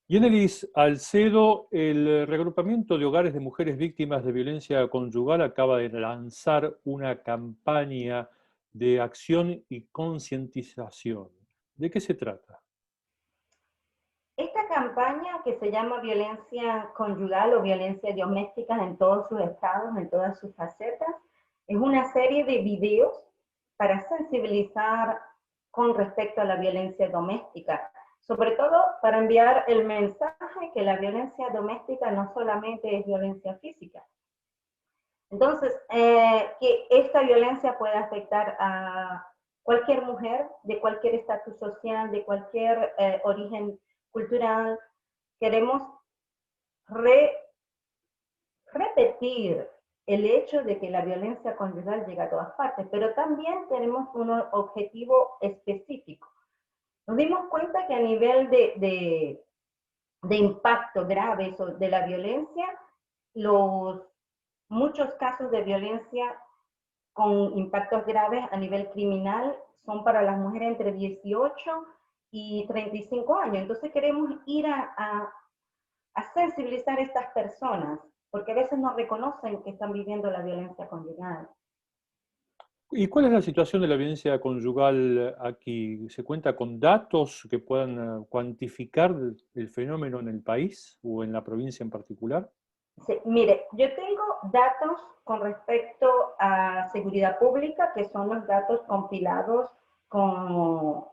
Yenelis Alcedo, el reagrupamiento de hogares de mujeres víctimas de violencia conyugal acaba de lanzar una campaña de acción y concientización. ¿De qué se trata? Esta campaña que se llama violencia conyugal o violencia doméstica en todos sus estados, en todas sus facetas, es una serie de videos para sensibilizar con respecto a la violencia doméstica, sobre todo para enviar el mensaje que la violencia doméstica no solamente es violencia física. Entonces, que esta violencia puede afectar a cualquier mujer de cualquier estatus social, de cualquier origen cultural. Queremos re repetir el hecho de que la violencia conyugal llega a todas partes, pero también tenemos un objetivo específico. Nos dimos cuenta que a nivel de impacto grave de la violencia, los muchos casos de violencia con impactos graves a nivel criminal son para las mujeres entre 18 y 35 años. Entonces queremos ir a sensibilizar a estas personas, porque a veces no reconocen que están viviendo la violencia conyugal. ¿Y cuál es la situación de la violencia conyugal aquí? ¿Se cuenta con datos que puedan cuantificar el fenómeno en el país o en la provincia en particular? Sí, mire, yo tengo datos con respecto a seguridad pública, que son los datos compilados con,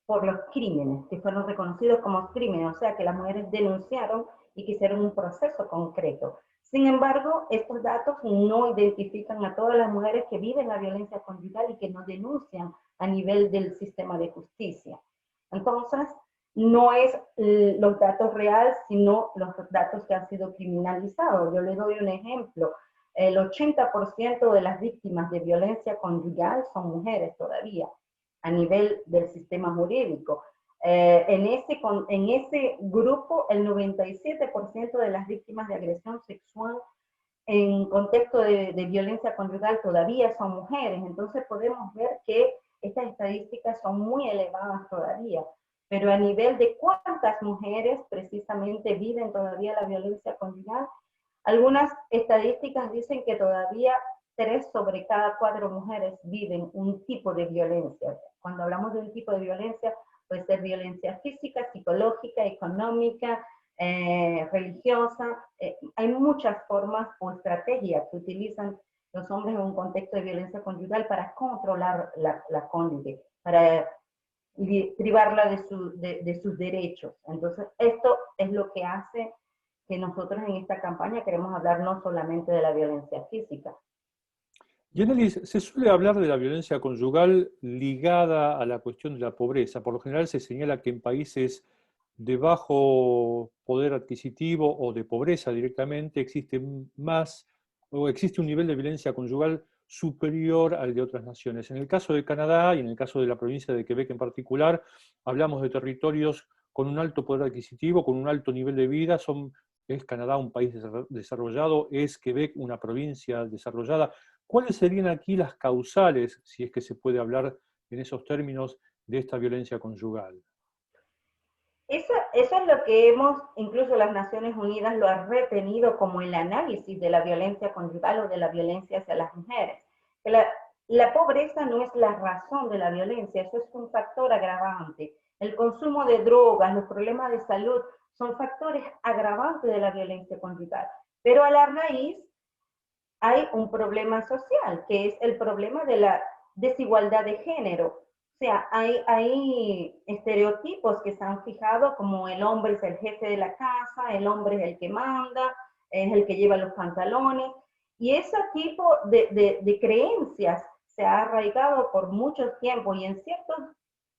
por los crímenes, que fueron reconocidos como crímenes, o sea, que las mujeres denunciaron y que hicieron un proceso concreto. Sin embargo, estos datos no identifican a todas las mujeres que viven la violencia conyugal y que no denuncian a nivel del sistema de justicia. Entonces, no es los datos reales, sino los datos que han sido criminalizados. Yo le doy un ejemplo. El 80% de las víctimas de violencia conyugal son mujeres todavía, a nivel del sistema jurídico. En ese grupo, el 97% de las víctimas de agresión sexual en contexto de violencia conyugal todavía son mujeres. Entonces podemos ver que estas estadísticas son muy elevadas todavía. Pero a nivel de cuántas mujeres precisamente viven todavía la violencia conyugal, algunas estadísticas dicen que todavía 3 sobre cada 4 mujeres viven un tipo de violencia. Cuando hablamos de un tipo de violencia, puede ser violencia física, psicológica, económica, religiosa. Hay muchas formas o estrategias que utilizan los hombres en un contexto de violencia conyugal para controlar la cónyuge, para privarla de sus derechos. Entonces, esto es lo que hace que nosotros en esta campaña queremos hablar no solamente de la violencia física. Yenelis, se suele hablar de la violencia conyugal ligada a la cuestión de la pobreza. Por lo general se señala que en países de bajo poder adquisitivo o de pobreza directamente existe más o existe un nivel de violencia conyugal superior al de otras naciones. En el caso de Canadá y en el caso de la provincia de Quebec en particular, hablamos de territorios con un alto poder adquisitivo, con un alto nivel de vida. Es Canadá un país desarrollado, es Quebec una provincia desarrollada. ¿Cuáles serían aquí las causales, si es que se puede hablar en esos términos, de esta violencia conyugal? Eso es lo que hemos, incluso las Naciones Unidas lo ha retenido como el análisis de la violencia conyugal o de la violencia hacia las mujeres. La pobreza no es la razón de la violencia, eso es un factor agravante. El consumo de drogas, los problemas de salud son factores agravantes de la violencia conyugal. Pero a la raíz hay un problema social, que es el problema de la desigualdad de género. O sea, hay estereotipos que se han fijado como el hombre es el jefe de la casa, el hombre es el que manda, es el que lleva los pantalones. Y ese tipo de creencias se ha arraigado por mucho tiempo y en ciertos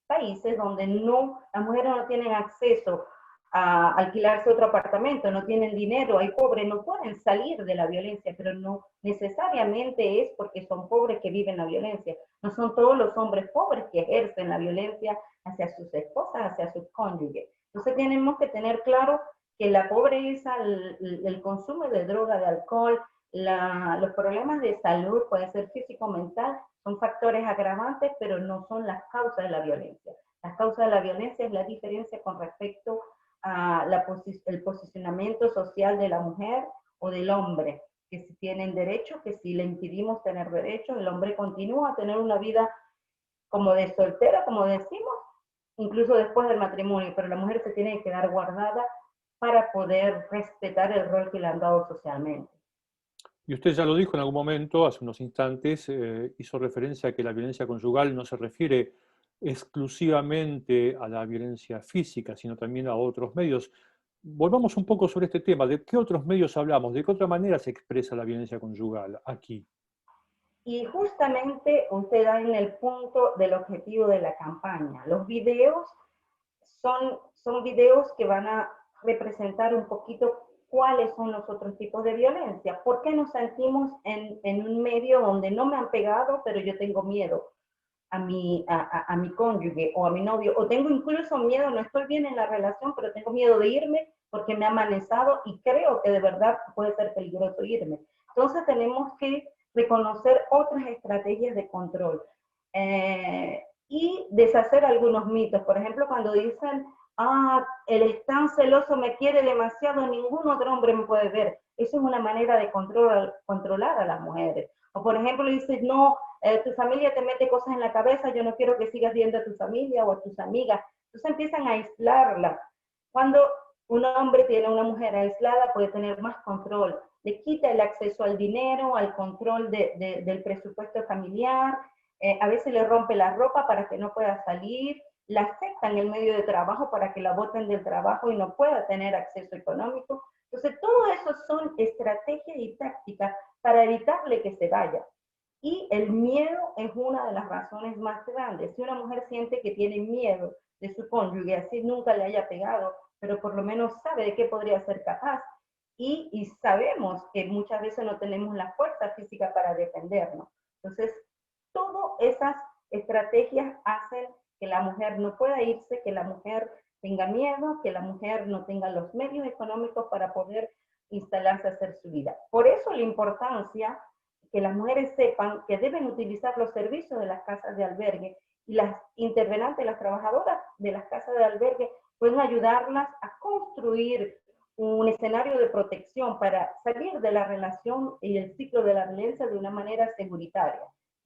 países donde no, las mujeres no tienen acceso a alquilarse otro apartamento, no tienen dinero, hay pobres, no pueden salir de la violencia, pero no necesariamente es porque son pobres que viven la violencia. No son todos los hombres pobres que ejercen la violencia hacia sus esposas, hacia sus cónyuges. Entonces tenemos que tener claro que la pobreza, el consumo de droga, de alcohol, los problemas de salud, puede ser físico o mental, son factores agravantes, pero no son las causas de la violencia. Las causas de la violencia es la diferencia con respecto el posicionamiento social de la mujer o del hombre, que si tienen derechos, que si le impedimos tener derechos, el hombre continúa a tener una vida como de soltera, como decimos, incluso después del matrimonio, pero la mujer se tiene que quedar guardada para poder respetar el rol que le han dado socialmente. Y usted ya lo dijo en algún momento, hace unos instantes, hizo referencia a que la violencia conyugal no se refiere exclusivamente a la violencia física, sino también a otros medios. Volvamos un poco sobre este tema. ¿De qué otros medios hablamos? ¿De qué otra manera se expresa la violencia conyugal aquí? Y justamente usted da en el punto del objetivo de la campaña. Los videos son videos que van a representar un poquito cuáles son los otros tipos de violencia. ¿Por qué nos sentimos en un medio donde no me han pegado, pero yo tengo miedo a mi cónyuge o a mi novio? O tengo incluso miedo, no estoy bien en la relación, pero tengo miedo de irme porque me ha amenazado y creo que de verdad puede ser peligroso irme. Entonces tenemos que reconocer otras estrategias de control. Y deshacer algunos mitos. Por ejemplo, cuando dicen, él es tan celoso, me quiere demasiado, ningún otro hombre me puede ver. Eso es una manera de controlar a las mujeres. O por ejemplo, dices, no, tu familia te mete cosas en la cabeza, yo no quiero que sigas viendo a tu familia o a tus amigas. Entonces empiezan a aislarla. Cuando un hombre tiene a una mujer aislada, puede tener más control. Le quita el acceso al dinero, al control del presupuesto familiar, a veces le rompe la ropa para que no pueda salir, la afecta en el medio de trabajo para que la boten del trabajo y no pueda tener acceso económico. Entonces, todo eso son estrategias y tácticas para evitarle que se vaya. Y el miedo es una de las razones más grandes. Si una mujer siente que tiene miedo de su cónyuge, así nunca le haya pegado, pero por lo menos sabe de qué podría ser capaz, y sabemos que muchas veces no tenemos la fuerza física para defendernos. Entonces, todas esas estrategias hacen que la mujer no pueda irse, que la mujer tenga miedo, que la mujer no tenga los medios económicos para poder instalarse a hacer su vida. Por eso la importancia que las mujeres sepan que deben utilizar los servicios de las casas de albergue, y las intervenantes, las trabajadoras de las casas de albergue pueden ayudarlas a construir un escenario de protección para salir de la relación y el ciclo de la violencia de una manera seguritaria.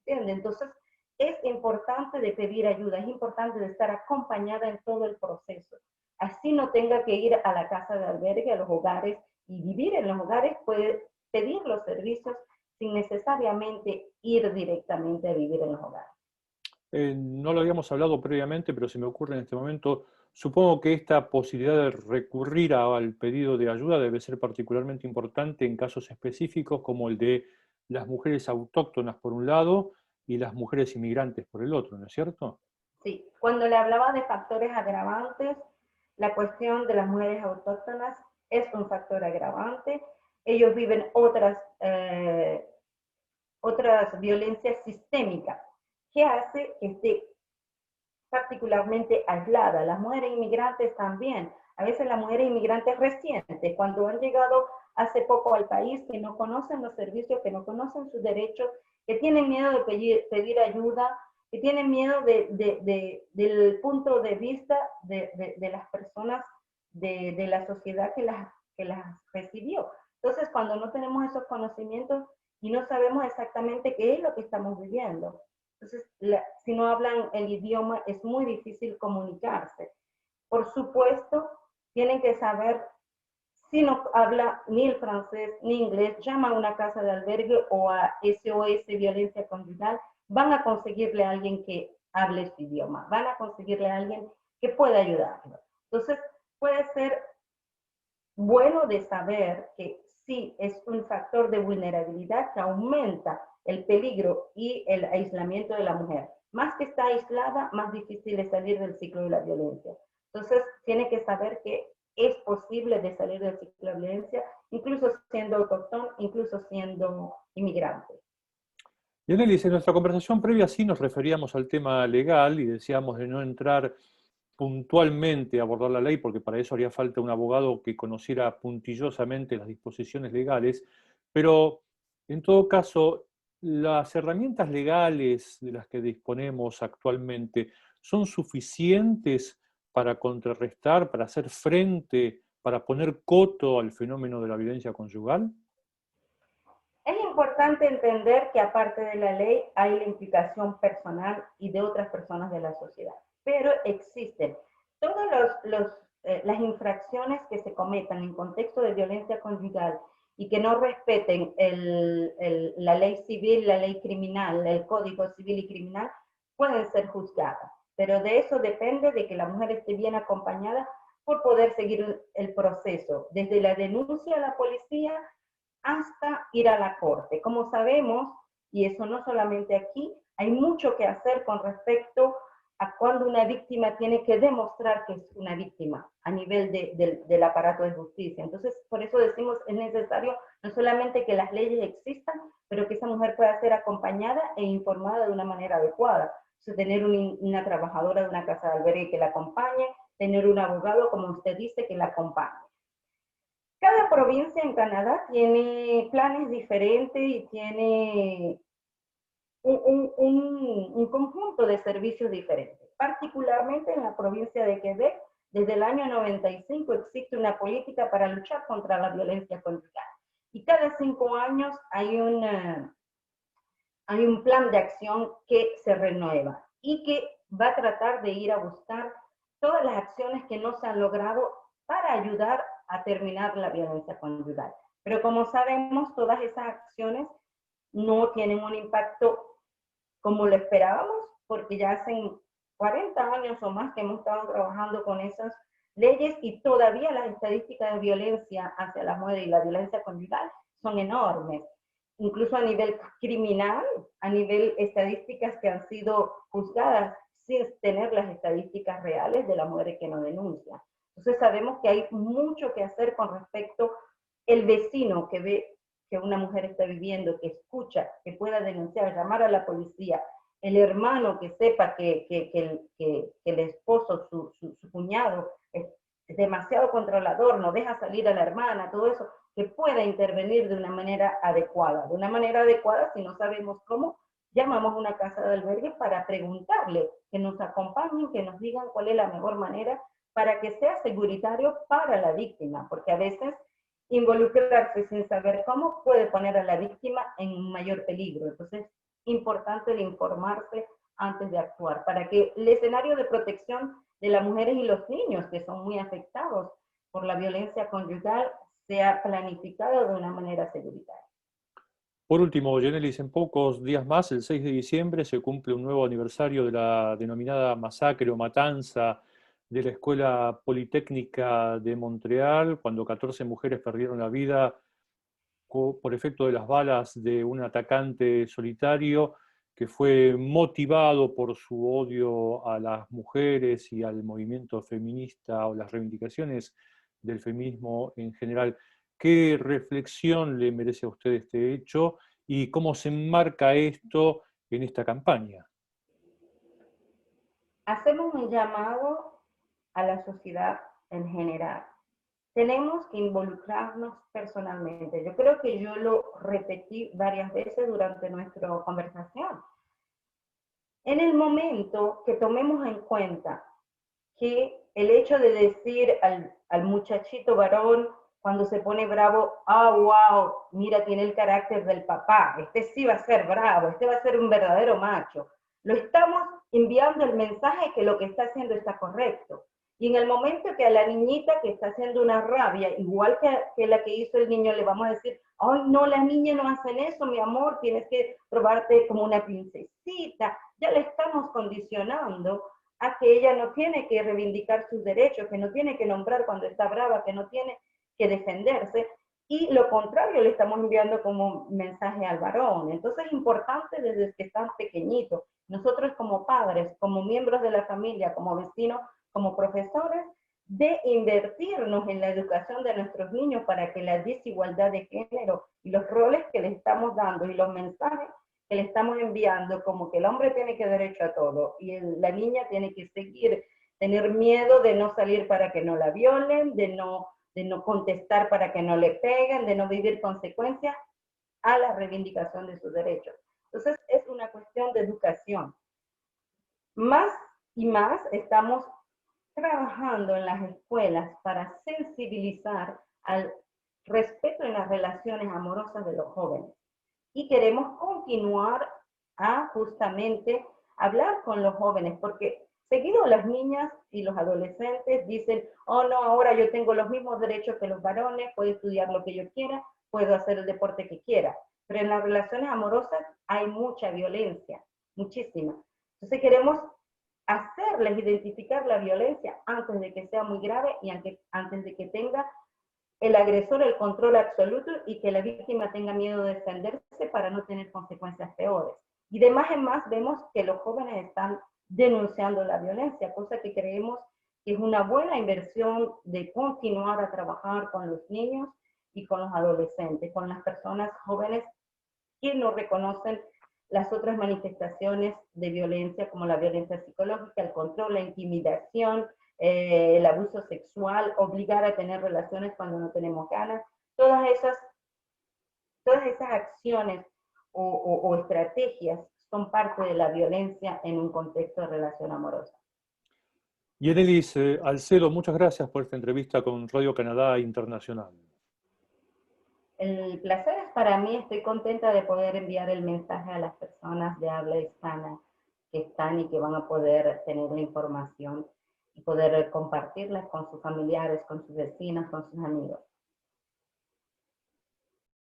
¿Entiende? Entonces, es importante de pedir ayuda, es importante de estar acompañada en todo el proceso. Así no tenga que ir a la casa de albergue, a los hogares, y vivir en los hogares, puede pedir los servicios sin necesariamente ir directamente a vivir en los hogares. No lo habíamos hablado previamente, pero se me ocurre en este momento, supongo que esta posibilidad de recurrir al pedido de ayuda debe ser particularmente importante en casos específicos como el de las mujeres autóctonas por un lado y las mujeres inmigrantes por el otro, ¿no es cierto? Sí, cuando le hablaba de factores agravantes, la cuestión de las mujeres autóctonas es un factor agravante. Ellos viven otras violencias sistémicas que hace que esté particularmente aislada. Las mujeres inmigrantes también. A veces las mujeres inmigrantes recientes, cuando han llegado hace poco al país, que no conocen los servicios, que no conocen sus derechos, que tienen miedo de pedir ayuda, que tienen miedo del punto de vista de las personas de la sociedad que las recibió. Entonces, cuando no tenemos esos conocimientos y no sabemos exactamente qué es lo que estamos viviendo, entonces, si no hablan el idioma, es muy difícil comunicarse. Por supuesto, tienen que saber, si no habla ni el francés ni inglés, llama a una casa de albergue o a SOS Violencia Conyugal, van a conseguirle a alguien que hable su idioma, van a conseguirle a alguien que pueda ayudarlo. Entonces, puede ser bueno de saber que sí es un factor de vulnerabilidad que aumenta el peligro y el aislamiento de la mujer. Más que está aislada, más difícil es salir del ciclo de la violencia. Entonces, tiene que saber que es posible de salir del ciclo de la violencia, incluso siendo autóctono, incluso siendo inmigrante. Y Anelis, en nuestra conversación previa sí nos referíamos al tema legal y decíamos de no entrar puntualmente a abordar la ley, porque para eso haría falta un abogado que conociera puntillosamente las disposiciones legales, pero en todo caso, las herramientas legales de las que disponemos actualmente son suficientes para contrarrestar, para hacer frente, para poner coto al fenómeno de la violencia conyugal? Es importante entender que aparte de la ley hay la implicación personal y de otras personas de la sociedad, pero existen todas las infracciones que se cometan en contexto de violencia conyugal y que no respeten la ley civil, la ley criminal, el código civil y criminal, pueden ser juzgadas. Pero de eso depende de que la mujer esté bien acompañada por poder seguir el proceso, desde la denuncia a la policía hasta ir a la corte. Como sabemos, y eso no solamente aquí, hay mucho que hacer con respecto a cuando una víctima tiene que demostrar que es una víctima a nivel del aparato de justicia. Entonces, por eso decimos, es necesario no solamente que las leyes existan, pero que esa mujer pueda ser acompañada e informada de una manera adecuada. O sea, tener una trabajadora de una casa de albergue que la acompañe, tener un abogado, como usted dice, que la acompañe. Cada provincia en Canadá tiene planes diferentes y tiene un conjunto de servicios diferentes. Particularmente en la provincia de Quebec, desde el año 95 existe una política para luchar contra la violencia conyugal. Y cada 5 años hay un plan de acción que se renueva y que va a tratar de ir a buscar todas las acciones que no se han logrado para ayudar a terminar la violencia conyugal. Pero como sabemos, todas esas acciones no tienen un impacto como lo esperábamos, porque ya hace 40 años o más que hemos estado trabajando con esas leyes y todavía las estadísticas de violencia hacia la mujer y la violencia conyugal son enormes. Incluso a nivel criminal, a nivel estadísticas que han sido juzgadas sin tener las estadísticas reales de las mujeres que no denuncian. Entonces sabemos que hay mucho que hacer con respecto al vecino que ve que una mujer está viviendo, que escucha, que pueda denunciar, llamar a la policía, el hermano que sepa que el esposo, su cuñado, es demasiado controlador, no deja salir a la hermana, todo eso, que pueda intervenir de una manera adecuada. De una manera adecuada, si no sabemos cómo, llamamos a una casa de albergue para preguntarle, que nos acompañen, que nos digan cuál es la mejor manera para que sea seguritario para la víctima, porque a veces involucrarse sin saber cómo puede poner a la víctima en un mayor peligro. Entonces, es importante el informarse antes de actuar, para que el escenario de protección de las mujeres y los niños que son muy afectados por la violencia conyugal sea planificado de una manera seguritaria. Por último, Yenelis, en pocos días más, el 6 de diciembre, se cumple un nuevo aniversario de la denominada masacre o matanza de la Escuela Politécnica de Montreal, cuando 14 mujeres perdieron la vida por efecto de las balas de un atacante solitario que fue motivado por su odio a las mujeres y al movimiento feminista o las reivindicaciones del feminismo en general. ¿Qué reflexión le merece a usted este hecho y cómo se enmarca esto en esta campaña? Hacemos un llamado a la sociedad en general. Tenemos que involucrarnos personalmente. Yo creo que yo lo repetí varias veces durante nuestra conversación. En el momento que tomemos en cuenta que el hecho de decir al muchachito varón cuando se pone bravo, wow, mira, tiene el carácter del papá, este sí va a ser bravo, este va a ser un verdadero macho. Lo estamos enviando el mensaje que lo que está haciendo está correcto. Y en el momento que a la niñita que está haciendo una rabia, igual que la que hizo el niño, le vamos a decir, ay, no, las niñas no hacen eso, mi amor, tienes que probarte como una princesita. Ya le estamos condicionando a que ella no tiene que reivindicar sus derechos, que no tiene que nombrar cuando está brava, que no tiene que defenderse, y lo contrario le estamos enviando como mensaje al varón. Entonces es importante desde que están pequeñitos, nosotros como padres, como miembros de la familia, como vecinos, como profesores, de invertirnos en la educación de nuestros niños para que la desigualdad de género y los roles que les estamos dando y los mensajes que le estamos enviando, como que el hombre tiene que derecho a todo y la niña tiene que seguir, tener miedo de no salir para que no la violen, de no contestar para que no le peguen, de no vivir consecuencias a la reivindicación de sus derechos. Entonces es una cuestión de educación. Más y más estamos trabajando en las escuelas para sensibilizar al respeto en las relaciones amorosas de los jóvenes. Y queremos continuar a justamente hablar con los jóvenes, porque seguido las niñas y los adolescentes dicen, oh no, ahora yo tengo los mismos derechos que los varones, puedo estudiar lo que yo quiera, puedo hacer el deporte que quiera. Pero en las relaciones amorosas hay mucha violencia, muchísima. Entonces queremos hacerles identificar la violencia antes de que sea muy grave y antes de que tenga el agresor el control absoluto y que la víctima tenga miedo de defenderse para no tener consecuencias peores. Y de más en más vemos que los jóvenes están denunciando la violencia, cosa que creemos que es una buena inversión de continuar a trabajar con los niños y con los adolescentes, con las personas jóvenes que no reconocen las otras manifestaciones de violencia como la violencia psicológica, el control, la intimidación, el abuso sexual, obligar a tener relaciones cuando no tenemos ganas, todas esas acciones o estrategias son parte de la violencia en un contexto de relación amorosa. Yenelis Alcedo, muchas gracias por esta entrevista con Radio Canadá Internacional. El placer es para mí, estoy contenta de poder enviar el mensaje a las personas de habla hispana que están y que van a poder tener la información y poder compartirla con sus familiares, con sus vecinos, con sus amigos.